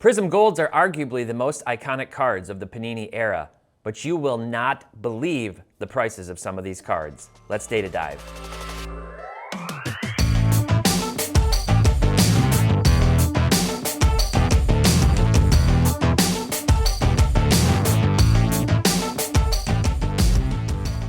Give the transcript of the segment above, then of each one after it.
PRIZM Golds are arguably the most iconic cards of the Panini era, but you will not believe the prices of some of these cards. Let's data dive.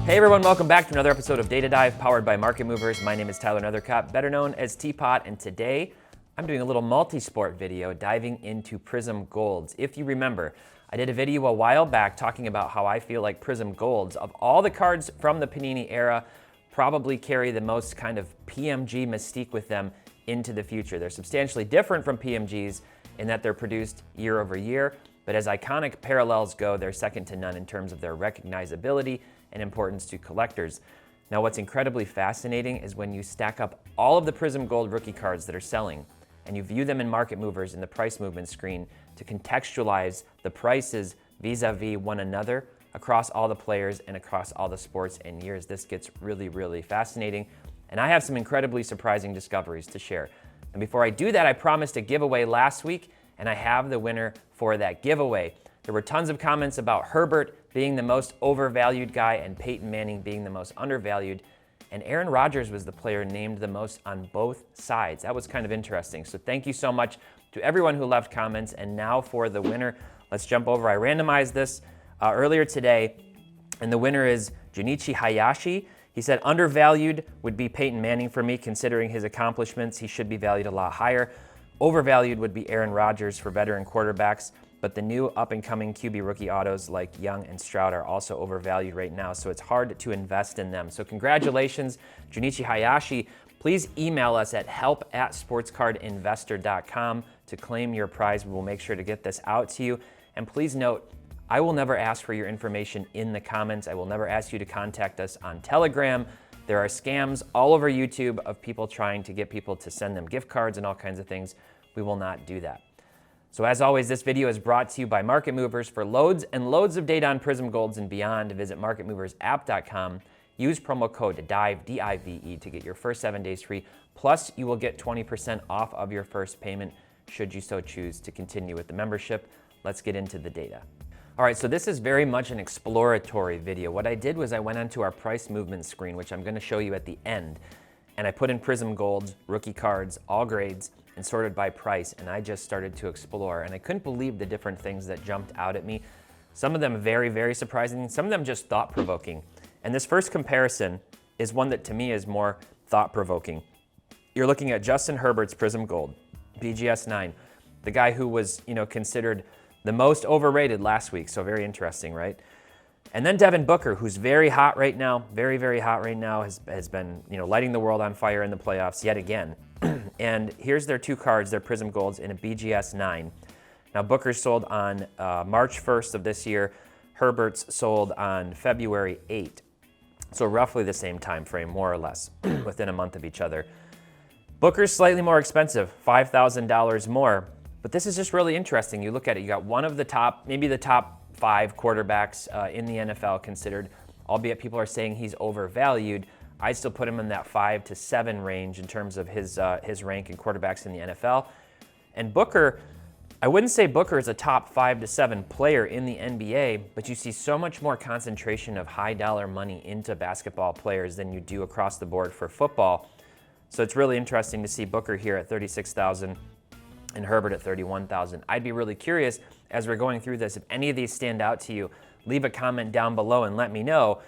Hey everyone, welcome back to another episode of Data Dive powered by Market Movers. My name is Tyler Nethercott, better known as T-Pott, and today I'm doing a little multi-sport video diving into PRIZM Golds. If you remember, I did a video a while back talking about how I feel like PRIZM Golds, of all the cards from the Panini era, probably carry the most kind of PMG mystique with them into the future. They're substantially different from PMGs in that they're produced year over year, but as iconic parallels go, they're second to none in terms of their recognizability and importance to collectors. Now, what's incredibly fascinating is when you stack up all of the PRIZM Gold rookie cards that are selling and you view them in Market Movers in the price movement screen to contextualize the prices vis-a-vis one another across all the players and across all the sports and years. This gets really, really fascinating. And I have some incredibly surprising discoveries to share. And before I do that, I promised a giveaway last week, and I have the winner for that giveaway. There were tons of comments about Herbert being the most overvalued guy and Peyton Manning being the most undervalued. And Aaron Rodgers was the player named the most on both sides. That was kind of interesting. So thank you so much to everyone who left comments. And now for the winner, let's jump over. I randomized this earlier today, and the winner is Junichi Hayashi. He said undervalued would be Peyton Manning for me, considering his accomplishments. He should be valued a lot higher. Overvalued would be Aaron Rodgers for veteran quarterbacks. But the new up-and-coming QB rookie autos like Young and Stroud are also overvalued right now, so it's hard to invest in them. So congratulations, Junichi Hayashi. Please email us at help@sportscardinvestor.com to claim your prize. We will make sure to get this out to you. And please note, I will never ask for your information in the comments. I will never ask you to contact us on Telegram. There are scams all over YouTube of people trying to get people to send them gift cards and all kinds of things. We will not do that. So as always, this video is brought to you by Market Movers. For loads and loads of data on PRIZM Golds and beyond, visit marketmoversapp.com. Use promo code DIVE, D-I-V-E, to get your first 7 days free. Plus, you will get 20% off of your first payment should you so choose to continue with the membership. Let's get into the data. All right, so this is very much an exploratory video. What I did was I went onto our price movement screen, which I'm going to show you at the end, and I put in PRIZM Golds, rookie cards, all grades, and sorted by price, and I just started to explore, and I couldn't believe the different things that jumped out at me. Some of them very, very surprising, some of them just thought-provoking. And this first comparison is one that to me is more thought-provoking. You're looking at Justin Herbert's PRIZM Gold, BGS 9, the guy who was, considered the most overrated last week, so very interesting, right? And then Devin Booker, who's very hot right now, very, very hot right now, has been, lighting the world on fire in the playoffs yet again. And here's their two cards, their PRIZM Golds in a BGS 9. Now Booker's sold on March 1st of this year. Herbert's sold on February 8th. So roughly the same time frame, more or less, within a month of each other. Booker's slightly more expensive, $5,000 more. But this is just really interesting. You look at it, you got one of the top, maybe the top 5 quarterbacks in the NFL considered, albeit people are saying he's overvalued. I still put him in that 5 to 7 range in terms of his rank in quarterbacks in the NFL. And Booker, I wouldn't say Booker is a top 5 to 7 player in the NBA, but you see so much more concentration of high dollar money into basketball players than you do across the board for football. So it's really interesting to see Booker here at $36,000 and Herbert at $31,000. I'd be really curious as we're going through this, if any of these stand out to you, leave a comment down below and let me know.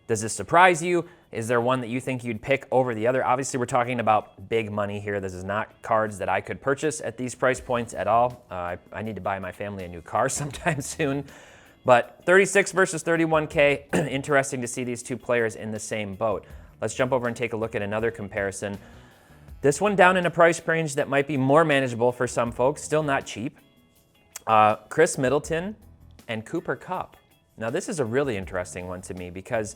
Does this surprise you? Is there one that you think you'd pick over the other? Obviously, we're talking about big money here. This is not cards that I could purchase at these price points at all. I need to buy my family a new car sometime soon. But 36 versus 31K, interesting to see these two players in the same boat. Let's jump over and take a look at another comparison. This one down in a price range that might be more manageable for some folks, still not cheap. Chris Middleton and Cooper Kupp. Now this is a really interesting one to me because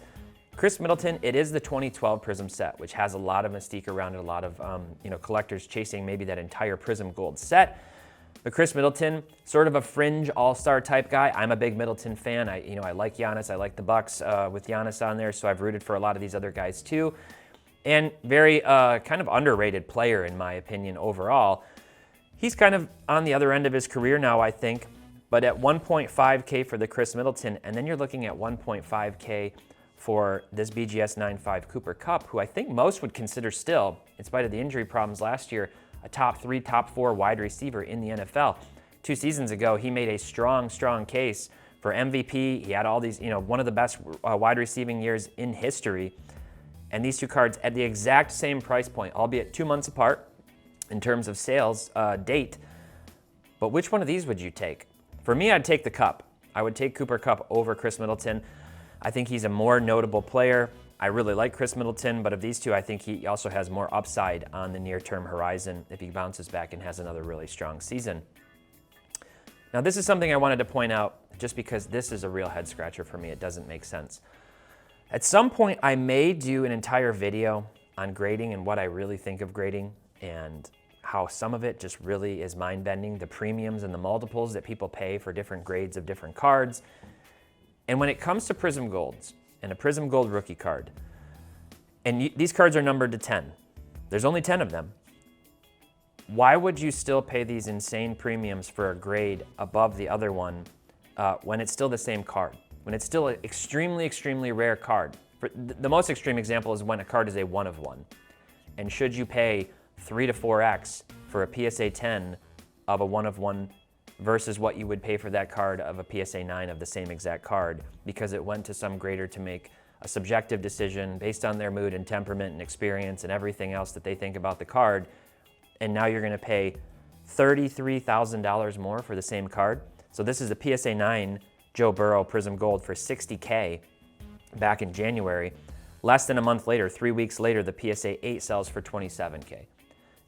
Chris Middleton, it is the 2012 PRIZM set, which has a lot of mystique around it, a lot of collectors chasing maybe that entire PRIZM Gold set. But Chris Middleton, sort of a fringe all-star type guy. I'm a big Middleton fan. I like Giannis. I like the Bucks with Giannis on there, so I've rooted for a lot of these other guys too. And very kind of underrated player in my opinion overall. He's kind of on the other end of his career now, I think, but at 1.5K for the Chris Middleton, and then you're looking at 1.5K for this BGS 9.5 Cooper Kupp, who I think most would consider still, in spite of the injury problems last year, a top 3, top 4 wide receiver in the NFL. 2 seasons ago, he made a strong case for MVP. He had all these, one of the best wide receiving years in history. And these 2 cards at the exact same price point, albeit 2 months apart in terms of sales date. But which one of these would you take? For me, I'd take the Kupp. I would take Cooper Kupp over Chris Middleton. I think he's a more notable player. I really like Chris Middleton, but of these 2, I think he also has more upside on the near-term horizon if he bounces back and has another really strong season. Now, this is something I wanted to point out just because this is a real head-scratcher for me. It doesn't make sense. At some point, I may do an entire video on grading and what I really think of grading and how some of it just really is mind-bending, the premiums and the multiples that people pay for different grades of different cards. And when it comes to PRIZM Golds and a PRIZM Gold rookie card, and these cards are numbered to 10, there's only 10 of them, why would you still pay these insane premiums for a grade above the other one when it's still the same card? When it's still an extremely rare card? The most extreme example is when a card is a 1 of 1. And should you pay 3 to 4x for a PSA 10 of a 1 of 1 versus what you would pay for that card of a PSA 9 of the same exact card because it went to some grader to make a subjective decision based on their mood and temperament and experience and everything else that they think about the card, and now you're going to pay $33,000 more for the same card? So this is a PSA 9 Joe Burrow PRIZM Gold for $60K back in January. Less than a month later, 3 weeks later, the PSA 8 sells for $27K.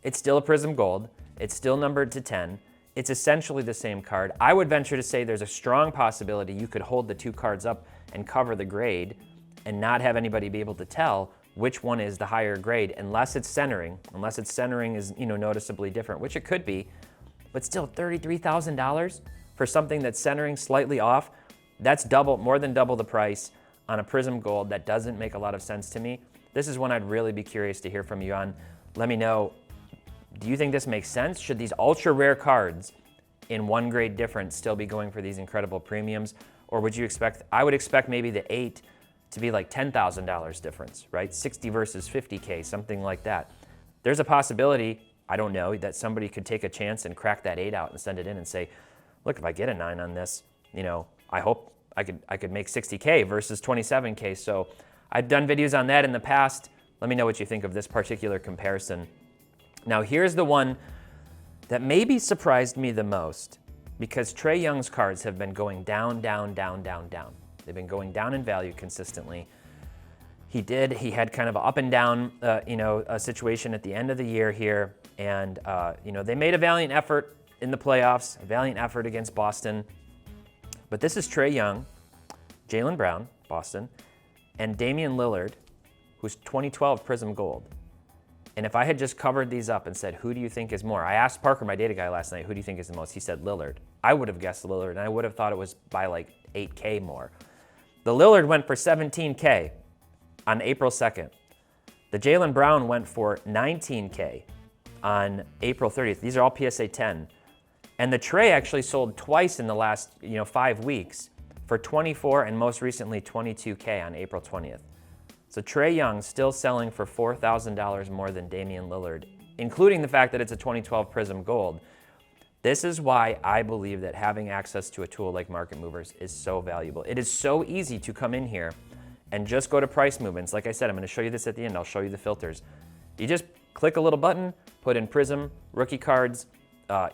It's still a PRIZM Gold. It's still numbered to 10. It's essentially the same card. I would venture to say there's a strong possibility you could hold the 2 cards up and cover the grade and not have anybody be able to tell which one is the higher grade unless it's centering is noticeably different, which it could be, but still $33,000 for something that's centering slightly off. That's more than double the price on a PRIZM Gold. That doesn't make a lot of sense to me. This is one I'd really be curious to hear from you on. Let me know, do you think this makes sense? Should these ultra rare cards in 1 grade difference still be going for these incredible premiums? Or would you expect, I would expect maybe the 8 to be like $10,000 difference, right? 60 versus 50K, something like that. There's a possibility, I don't know, that somebody could take a chance and crack that 8 out and send it in and say, look, if I get a 9 on this, I hope I could make 60K versus 27K. So I've done videos on that in the past. Let me know what you think of this particular comparison. Now here's the one that maybe surprised me the most, because Trae Young's cards have been going down. They've been going down in value consistently. He had kind of an up and down, a situation at the end of the year here, and they made a valiant effort in the playoffs, a valiant effort against Boston. But this is Trae Young, Jaylen Brown, Boston, and Damian Lillard, who's 2012 PRIZM Gold. And if I had just covered these up and said, who do you think is more? I asked Parker, my data guy, last night, who do you think is the most? He said Lillard. I would have guessed Lillard, and I would have thought it was by like 8K more. The Lillard went for 17K on April 2nd. The Jaylen Brown went for 19K on April 30th. These are all PSA 10. And the Trae actually sold twice in the last 5 weeks for 24 and most recently 22K on April 20th. So Trae Young still selling for $4,000 more than Damian Lillard, including the fact that it's a 2012 PRIZM Gold. This is why I believe that having access to a tool like Market Movers is so valuable. It is so easy to come in here and just go to price movements. Like I said, I'm going to show you this at the end. I'll show you the filters. You just click a little button, put in PRIZM, rookie cards.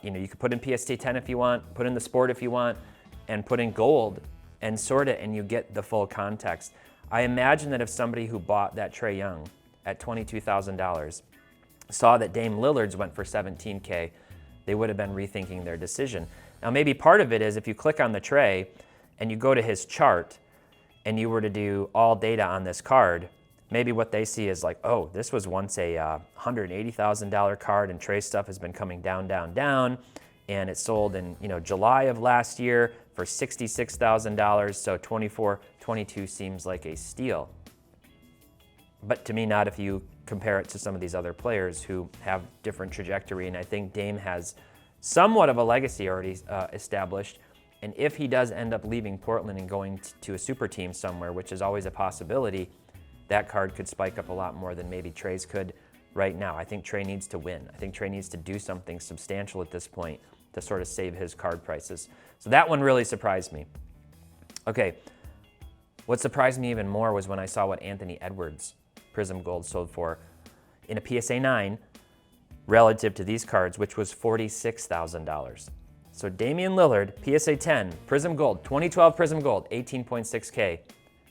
You could put in PST 10 if you want, put in the sport if you want, and put in gold and sort it, and you get the full context. I imagine that if somebody who bought that Trae Young at $22,000 saw that Dame Lillard's went for 17K, they would have been rethinking their decision. Now, maybe part of it is if you click on the Trae and you go to his chart and you were to do all data on this card, maybe what they see is like, oh, this was once a $180,000 card and Trae stuff has been coming down, and it sold in July of last year for $66,000, so 22 seems like a steal. But to me, not if you compare it to some of these other players who have different trajectory, and I think Dame has somewhat of a legacy already established. And if he does end up leaving Portland and going to a super team somewhere, which is always a possibility, that card could spike up a lot more than maybe Trey's could right now. I think Trey needs to win. I think Trey needs to do something substantial at this point to sort of save his card prices. So that one really surprised me. Okay, what surprised me even more was when I saw what Anthony Edwards PRIZM Gold sold for in a PSA 9 relative to these cards, which was $46,000. So Damian Lillard, PSA 10, PRIZM Gold, 2012 PRIZM Gold, 18.6K.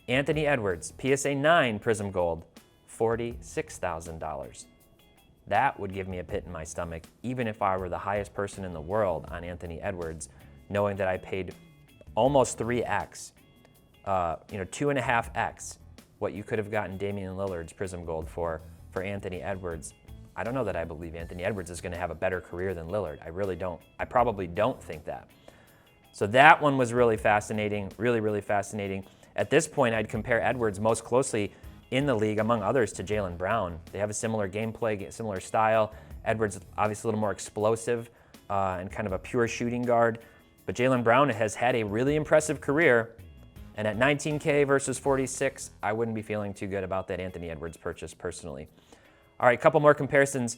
Anthony Edwards, PSA 9 PRIZM Gold, $46,000. That would give me a pit in my stomach, even if I were the highest person in the world on Anthony Edwards, knowing that I paid almost 3x, 2.5x what you could have gotten Damian Lillard's PRIZM Gold for Anthony Edwards. I don't know that I believe Anthony Edwards is going to have a better career than Lillard. I really don't. I probably don't think that. So that one was really fascinating, really, really fascinating. At this point, I'd compare Edwards most closely in the league, among others, to Jaylen Brown. They have a similar gameplay, similar style. Edwards, obviously a little more explosive and kind of a pure shooting guard. But Jaylen Brown has had a really impressive career. And at 19K versus 46, I wouldn't be feeling too good about that Anthony Edwards purchase personally. All right, a couple more comparisons.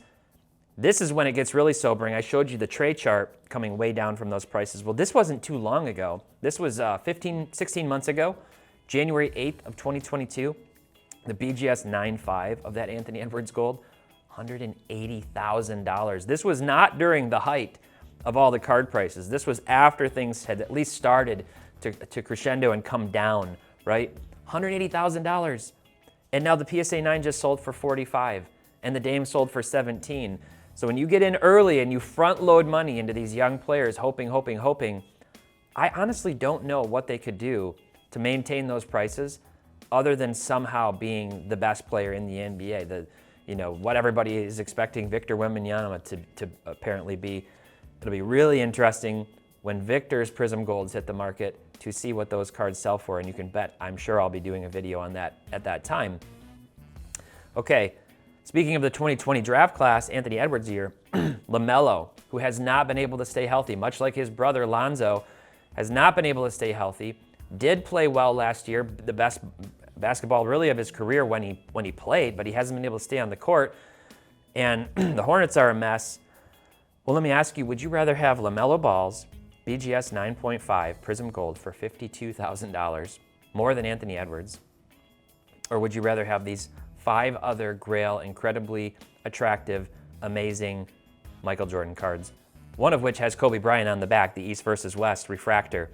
This is when it gets really sobering. I showed you the Trey chart coming way down from those prices. Well, this wasn't too long ago. This was 16 months ago, January 8th of 2022. The BGS 9.5 of that Anthony Edwards Gold, $180,000. This was not during the height of all the card prices. This was after things had at least started to crescendo and come down, right? $180,000. And now the PSA 9 just sold for 45, and the Dame sold for 17. So when you get in early and you front load money into these young players, hoping, I honestly don't know what they could do to maintain those prices other than somehow being the best player in the NBA. What everybody is expecting Victor Wembanyama to apparently be. It'll be really interesting when Victor's PRIZM Golds hit the market to see what those cards sell for, and you can bet I'm sure I'll be doing a video on that at that time. Okay, speaking of the 2020 draft class, Anthony Edwards' year, LaMelo, who has not been able to stay healthy, much like his brother Lonzo, has not been able to stay healthy, did play well last year, the best basketball really of his career when he played, but he hasn't been able to stay on the court, and the Hornets are a mess. Well, let me ask you, would you rather have LaMelo Ball's BGS 9.5 PRIZM Gold for $52,000 more than Anthony Edwards? Or would you rather have these 5 other Grail, incredibly attractive, amazing Michael Jordan cards, one of which has Kobe Bryant on the back, the East versus West refractor.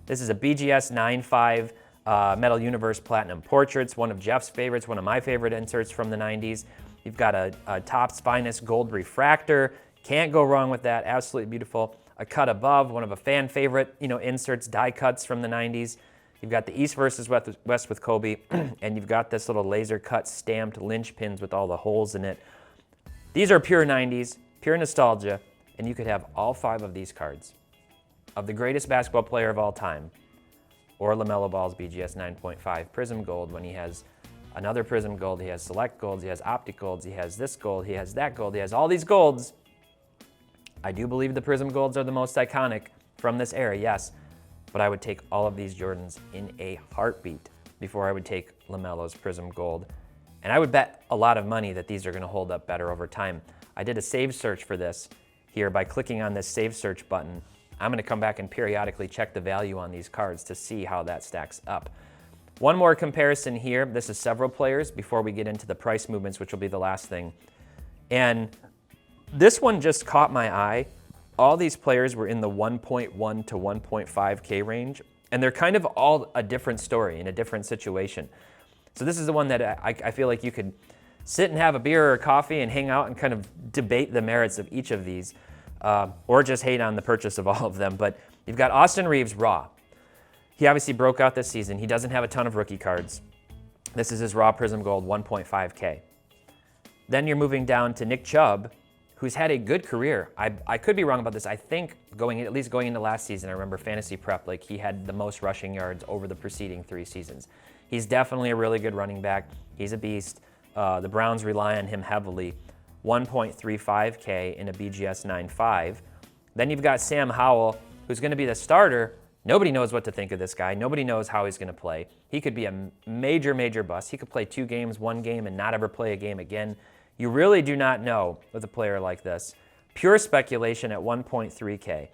This is a BGS 9.5 Metal Universe Platinum Portraits, one of Jeff's favorites, one of my favorite inserts from the 90s. You've got a Topps Finest Gold refractor. Can't go wrong with that, absolutely beautiful. A cut above, one of a fan favorite, inserts, die cuts from the 90s. You've got the East versus West with Kobe, and you've got this little laser cut stamped lynch pins with all the holes in it. These are pure 90s, pure nostalgia, and you could have all 5 of these cards of the greatest basketball player of all time, or LaMelo Ball's BGS 9.5 PRIZM Gold when he has another PRIZM Gold, he has Select Golds, he has Optic Golds, he has this gold, he has that gold, he has all these golds. I do believe the PRIZM Golds are the most iconic from this era, yes, but I would take all of these Jordans in a heartbeat before I would take LaMelo's PRIZM Gold. And I would bet a lot of money that these are going to hold up better over time. I did a save search for this here by clicking on this save search button. I'm going to come back and periodically check the value on these cards to see how that stacks up. One more comparison here. This is several players before we get into the price movements, which will be the last thing. And this one just caught my eye. All these players were in the 1.1 to 1.5K range, and they're kind of all a different story in a different situation. So this is the one that I feel like you could sit and have a beer or coffee and hang out and kind of debate the merits of each of these, or just hate on the purchase of all of them. But you've got Austin Reeves raw. He obviously broke out this season. He doesn't have a ton of rookie cards. This is his raw PRIZM Gold 1.5K. Then you're moving down to Nick Chubb, who's had a good career. I could be wrong about this. I think at least going into last season, I remember fantasy prep, like he had the most rushing yards over the preceding 3 seasons. He's definitely a really good running back. He's a beast. The Browns rely on him heavily. 1.35K in a BGS 9.5. Then you've got Sam Howell, who's going to be the starter. Nobody knows what to think of this guy. Nobody knows how he's going to play. He could be a major, major bust. He could play 2 games, 1 game, and not ever play a game again. You really do not know with a player like this. Pure speculation at 1.3K.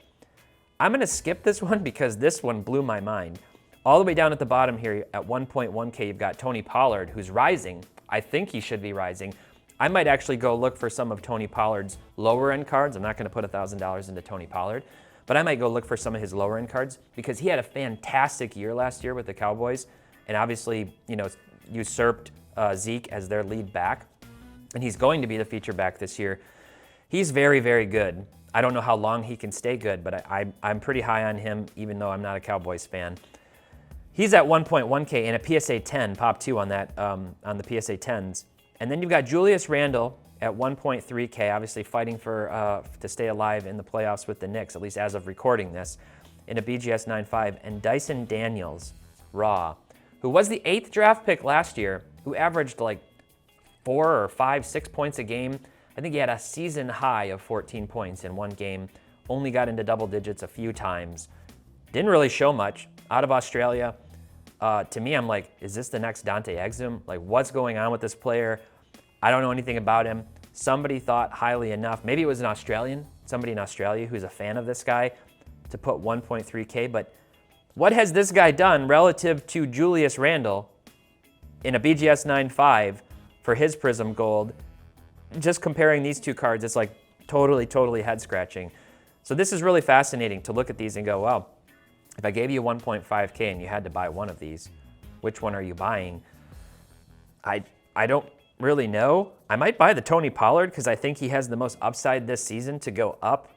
I'm going to skip this one because this one blew my mind. All the way down at the bottom here at 1.1K, you've got Tony Pollard, who's rising. I think he should be rising. I might actually go look for some of Tony Pollard's lower end cards. I'm not going to put $1,000 into Tony Pollard, but I might go look for some of his lower end cards because he had a fantastic year last year with the Cowboys and obviously, usurped Zeke as their lead back. And he's going to be the feature back this year. He's very, very good. I don't know how long he can stay good, but I'm pretty high on him, even though I'm not a Cowboys fan. He's at 1.1K and a PSA 10, pop 2 on that, on the PSA 10s. And then you've got Julius Randle at 1.3K, obviously fighting for to stay alive in the playoffs with the Knicks, at least as of recording this, in a BGS 9.5. And Dyson Daniels, raw, who was the 8th draft pick last year, who averaged like 4 or 5, 6 points a game. I think he had a season high of 14 points in one game, only got into double digits a few times. Didn't really show much. Out of Australia, to me, I'm like, is this the next Dante Exum? Like, what's going on with this player? I don't know anything about him. Somebody thought highly enough, maybe it was an Australian, somebody in Australia who's a fan of this guy, to put 1.3K. But what has this guy done relative to Julius Randle in a BGS 9.5 for his PRIZM Gold? Just comparing these two cards, it's like totally head scratching. So this is really fascinating to look at these and go, wow, if I gave you 1.5K and you had to buy one of these, which one are you buying? I don't really know. I might buy the Tony Pollard because I think he has the most upside this season to go up.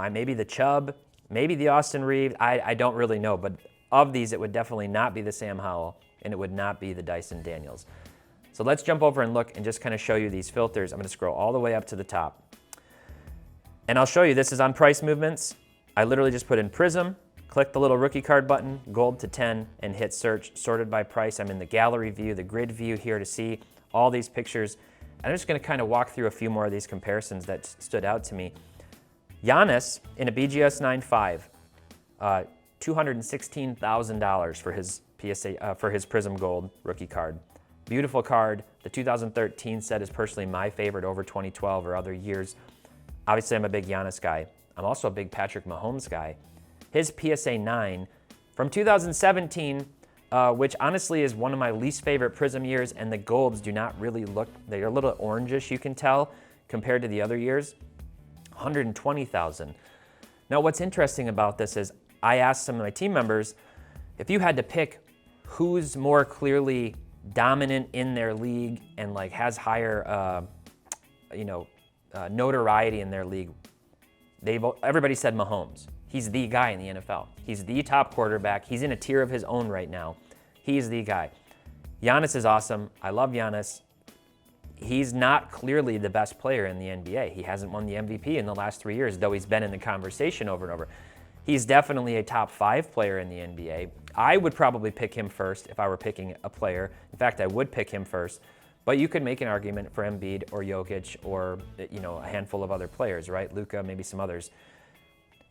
Maybe the Chubb, maybe the Austin Reeves. I don't really know, but of these, it would definitely not be the Sam Howell and it would not be the Dyson Daniels. So let's jump over and look and just kind of show you these filters. I'm going to scroll all the way up to the top. And I'll show you, this is on price movements. I literally just put in PRIZM, click the little rookie card button, gold to 10, and hit search, sorted by price. I'm in the gallery view, the grid view here to see all these pictures. I'm just going to kind of walk through a few more of these comparisons that stood out to me. Giannis in a BGS 9.5, $216,000 for his PSA for his PRIZM Gold rookie card. Beautiful card. The 2013 set is personally my favorite over 2012 or other years. Obviously, I'm a big Giannis guy. I'm also a big Patrick Mahomes guy. His PSA 9 from 2017, which honestly is one of my least favorite PRIZM years, and the golds do not really look, they're a little orangish, you can tell, compared to the other years, 120,000. Now, what's interesting about this is I asked some of my team members, if you had to pick who's more clearly dominant in their league and like has higher, notoriety in their league, everybody said Mahomes. He's the guy in the NFL. He's the top quarterback. He's in a tier of his own right now. He's the guy. Giannis is awesome. I love Giannis. He's not clearly the best player in the NBA. He hasn't won the MVP in the last 3 years, though he's been in the conversation over and over. He's definitely a top 5 player in the NBA. I would probably pick him first if I were picking a player. In fact, I would pick him first. But you could make an argument for Embiid or Jokic or a handful of other players, right? Luka, maybe some others.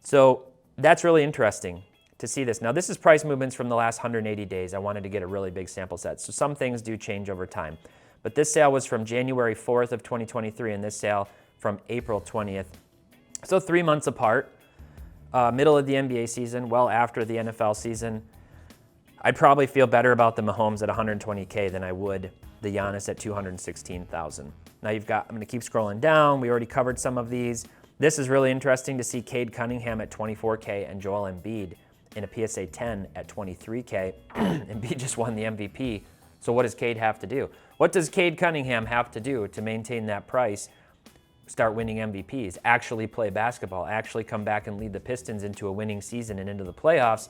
So that's really interesting to see this. Now, this is price movements from the last 180 days. I wanted to get a really big sample set. So some things do change over time. But this sale was from January 4th of 2023, and this sale from April 20th. So 3 months apart, middle of the NBA season, well after the NFL season. I'd probably feel better about the Mahomes at 120K than I would the Giannis at 216,000. Now I'm going to keep scrolling down. We already covered some of these. This is really interesting to see Cade Cunningham at 24K and Joel Embiid in a PSA 10 at 23K. Embiid just won the MVP. So what does Cade have to do? What does Cade Cunningham have to do to maintain that price, start winning MVPs, actually play basketball, actually come back and lead the Pistons into a winning season and into the playoffs?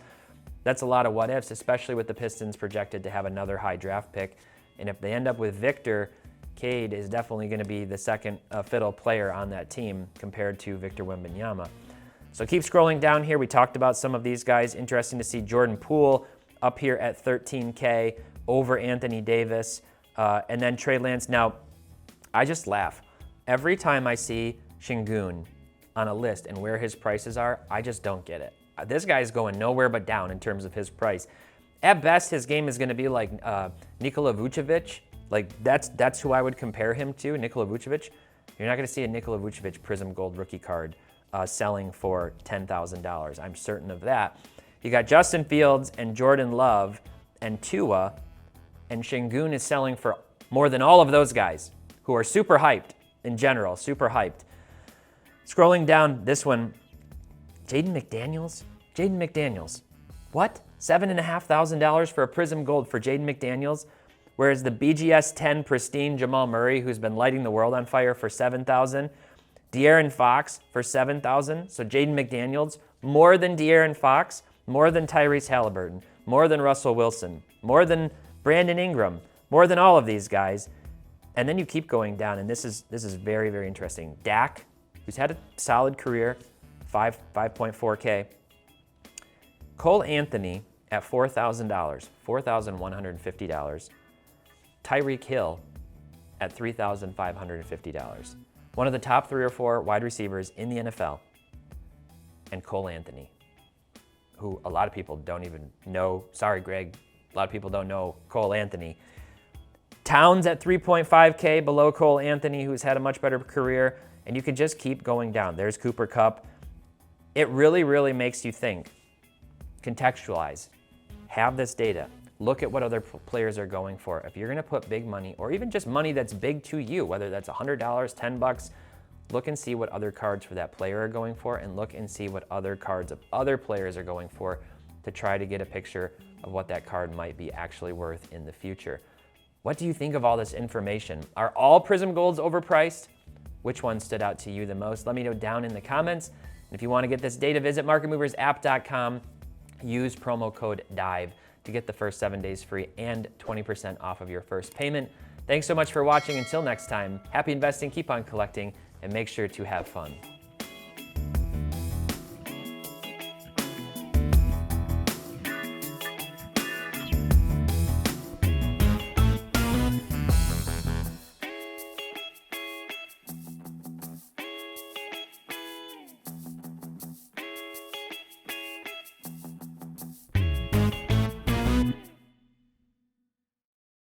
That's a lot of what ifs, especially with the Pistons projected to have another high draft pick. And if they end up with Victor, Cade is definitely going to be the second fiddle player on that team compared to Victor Wembanyama. So keep scrolling down here. We talked about some of these guys. Interesting to see Jordan Poole up here at 13K over Anthony Davis. And then Trey Lance. Now, I just laugh. Every time I see Şengün on a list and where his prices are, I just don't get it. This guy's going nowhere but down in terms of his price. At best, his game is going to be like Nikola Vucevic. Like that's who I would compare him to, Nikola Vucevic. You're not going to see a Nikola Vucevic PRIZM Gold rookie card selling for $10,000. I'm certain of that. You got Justin Fields and Jordan Love and Tua, and Şengün is selling for more than all of those guys who are super hyped in general, super hyped. Scrolling down this one, Jaden McDaniels? Jaden McDaniels. What? $7,500 for a PRIZM Gold for Jaden McDaniels? Whereas the BGS 10 pristine Jamal Murray, who's been lighting the world on fire, for $7,000. De'Aaron Fox for $7,000. So Jaden McDaniels, more than De'Aaron Fox, more than Tyrese Halliburton, more than Russell Wilson, more than Brandon Ingram, more than all of these guys. And then you keep going down, and this is very, very interesting. Dak, who's had a solid career, 5.4K. Cole Anthony at $4,000, $4,150. Tyreek Hill at $3,550. One of the top 3 or 4 wide receivers in the NFL. And Cole Anthony, who a lot of people don't even know. Sorry, Greg, a lot of people don't know Cole Anthony. Towns at 3.5K below Cole Anthony, who's had a much better career. And you could just keep going down. There's Cooper Kupp. It really, really makes you think. Contextualize. Have this data. Look at what other players are going for. If you're going to put big money, or even just money that's big to you, whether that's $100, $10, look and see what other cards for that player are going for, and look and see what other cards of other players are going for to try to get a picture of what that card might be actually worth in the future. What do you think of all this information? Are all PRIZM Golds overpriced? Which one stood out to you the most? Let me know down in the comments. And if you want to get this data, visit marketmoversapp.com. Use promo code DIVE to get the first 7 days free and 20% off of your first payment. Thanks so much for watching. Until next time, happy investing, keep on collecting, and make sure to have fun.